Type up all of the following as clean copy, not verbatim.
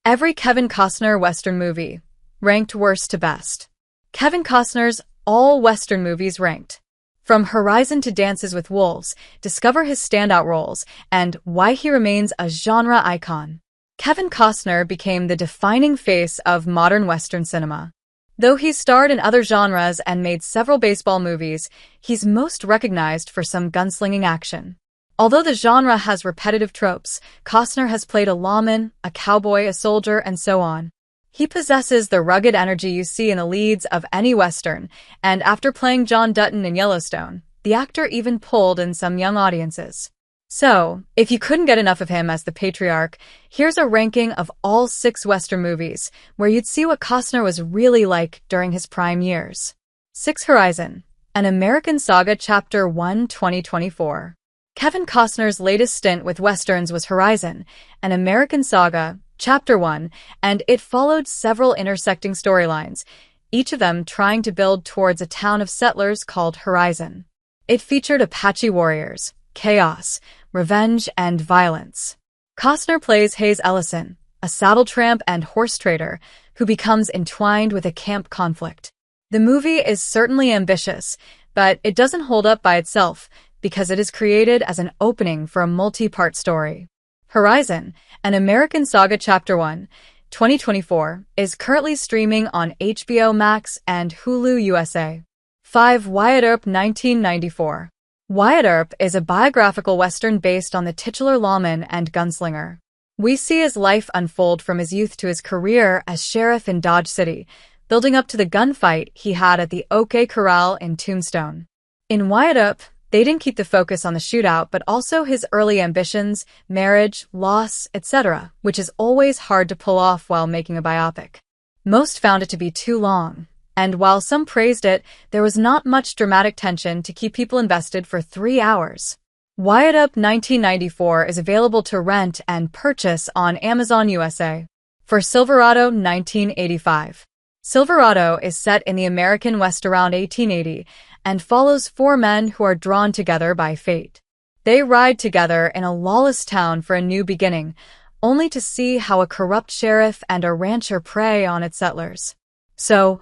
Every Kevin Costner Western movie, ranked worst to best. Kevin Costner's all Western movies ranked. From Horizon to Dances with Wolves, discover his standout roles and why he remains a genre icon. Kevin Costner became the defining face of modern Western cinema. Though he's starred in other genres and made several baseball movies, he's most recognized for some gunslinging action. Although the genre has repetitive tropes, Costner has played a lawman, a cowboy, a soldier, and so on. He possesses the rugged energy you see in the leads of any Western, and after playing John Dutton in Yellowstone, the actor even pulled in some young audiences. So, if you couldn't get enough of him as the patriarch, here's a ranking of all 6 Western movies, where you'd see what Costner was really like during his prime years. 6. Horizon, An American Saga Chapter 1 2024. Kevin Costner's latest stint with Westerns was Horizon, An American Saga, Chapter 1, and it followed several intersecting storylines, each of them trying to build towards a town of settlers called Horizon. It featured Apache warriors, chaos, revenge, and violence. Costner plays Hayes Ellison, a saddle tramp and horse trader who becomes entwined with a camp conflict. The movie is certainly ambitious, but it doesn't hold up by itself, because it is created as an opening for a multi-part story. Horizon, An American Saga Chapter 1, 2024, is currently streaming on HBO Max and Hulu USA. 5. Wyatt Earp 1994. Wyatt Earp is a biographical Western based on the titular lawman and gunslinger. We see his life unfold from his youth to his career as sheriff in Dodge City, building up to the gunfight he had at the OK Corral in Tombstone. In Wyatt Earp, they didn't keep the focus on the shootout, but also his early ambitions, marriage, loss, etc., which is always hard to pull off while making a biopic. Most found it to be too long, and while some praised it, there was not much dramatic tension to keep people invested for 3 hours. Wyatt Earp 1994 is available to rent and purchase on Amazon USA. For Silverado 1985. Silverado is set in the American West around 1880 and follows 4 men who are drawn together by fate. They ride together in a lawless town for a new beginning, only to see how a corrupt sheriff and a rancher prey on its settlers. So,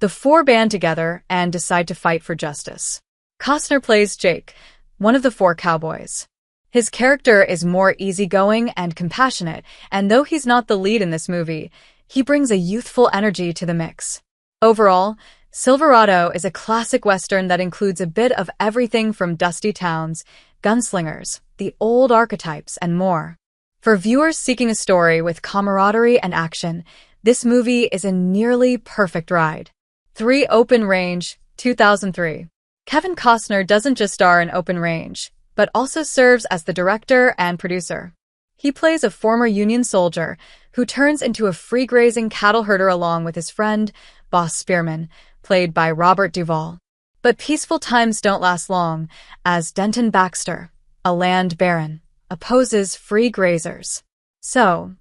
the 4 band together and decide to fight for justice. Costner plays Jake, one of the 4 cowboys. His character is more easygoing and compassionate, and though he's not the lead in this movie, he brings a youthful energy to the mix. Overall, Silverado is a classic Western that includes a bit of everything from dusty towns, gunslingers, the old archetypes, and more. For viewers seeking a story with camaraderie and action, this movie is a nearly perfect ride. 3. Open Range, 2003. Kevin Costner doesn't just star in Open Range, but also serves as the director and producer. He plays a former Union soldier who turns into a free-grazing cattle herder along with his friend, Boss Spearman, played by Robert Duvall. But peaceful times don't last long, as Denton Baxter, a land baron, opposes free grazers. So,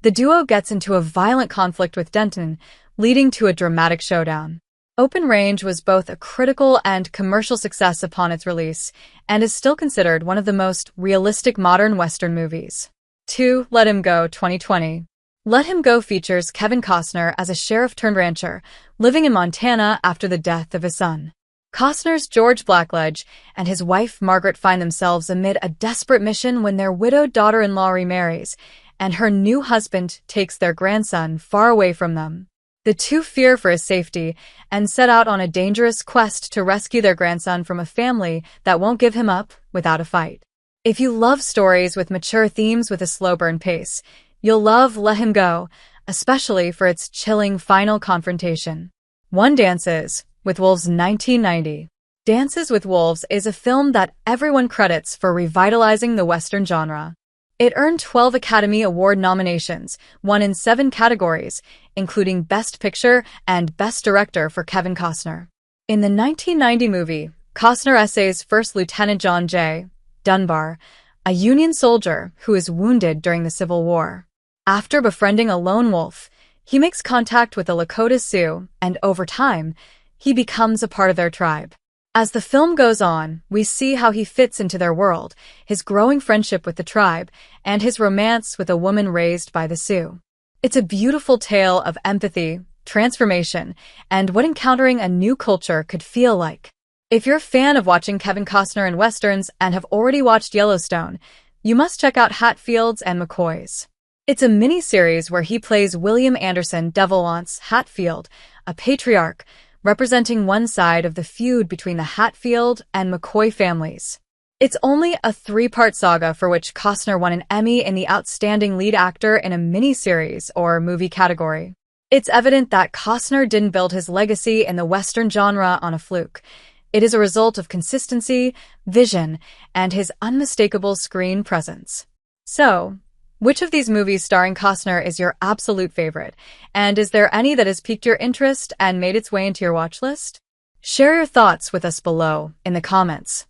the duo gets into a violent conflict with Denton, leading to a dramatic showdown. Open Range was both a critical and commercial success upon its release, and is still considered one of the most realistic modern Western movies. 2. Let Him Go 2020. Let Him Go features Kevin Costner as a sheriff-turned-rancher, living in Montana after the death of his son. Costner's George Blackledge and his wife Margaret find themselves amid a desperate mission when their widowed daughter-in-law remarries, and her new husband takes their grandson far away from them. The 2 fear for his safety and set out on a dangerous quest to rescue their grandson from a family that won't give him up without a fight. If you love stories with mature themes with a slow burn pace, you'll love Let Him Go, especially for its chilling final confrontation. 1. Dances with Wolves 1990. Dances with Wolves is a film that everyone credits for revitalizing the Western genre. It earned 12 Academy Award nominations, won in 7 categories, including Best Picture and Best Director for Kevin Costner. In the 1990 movie, Costner essays First Lieutenant John J. Dunbar, a Union soldier who is wounded during the Civil War. After befriending a lone wolf, he makes contact with the Lakota Sioux, and over time, he becomes a part of their tribe. As the film goes on, we see how he fits into their world, his growing friendship with the tribe, and his romance with a woman raised by the Sioux. It's a beautiful tale of empathy, transformation, and what encountering a new culture could feel like. If you're a fan of watching Kevin Costner in westerns and have already watched Yellowstone, you must check out Hatfields and McCoys. It's a mini-series where he plays William Anderson Devilance Hatfield, a patriarch representing one side of the feud between the Hatfield and McCoy families. It's only a 3-part saga for which Costner won an Emmy in the Outstanding Lead Actor in a Miniseries or Movie category. It's evident that Costner didn't build his legacy in the Western genre on a fluke. It is a result of consistency, vision, and his unmistakable screen presence. So, which of these movies starring Costner is your absolute favorite? And is there any that has piqued your interest and made its way into your watch list? Share your thoughts with us below in the comments.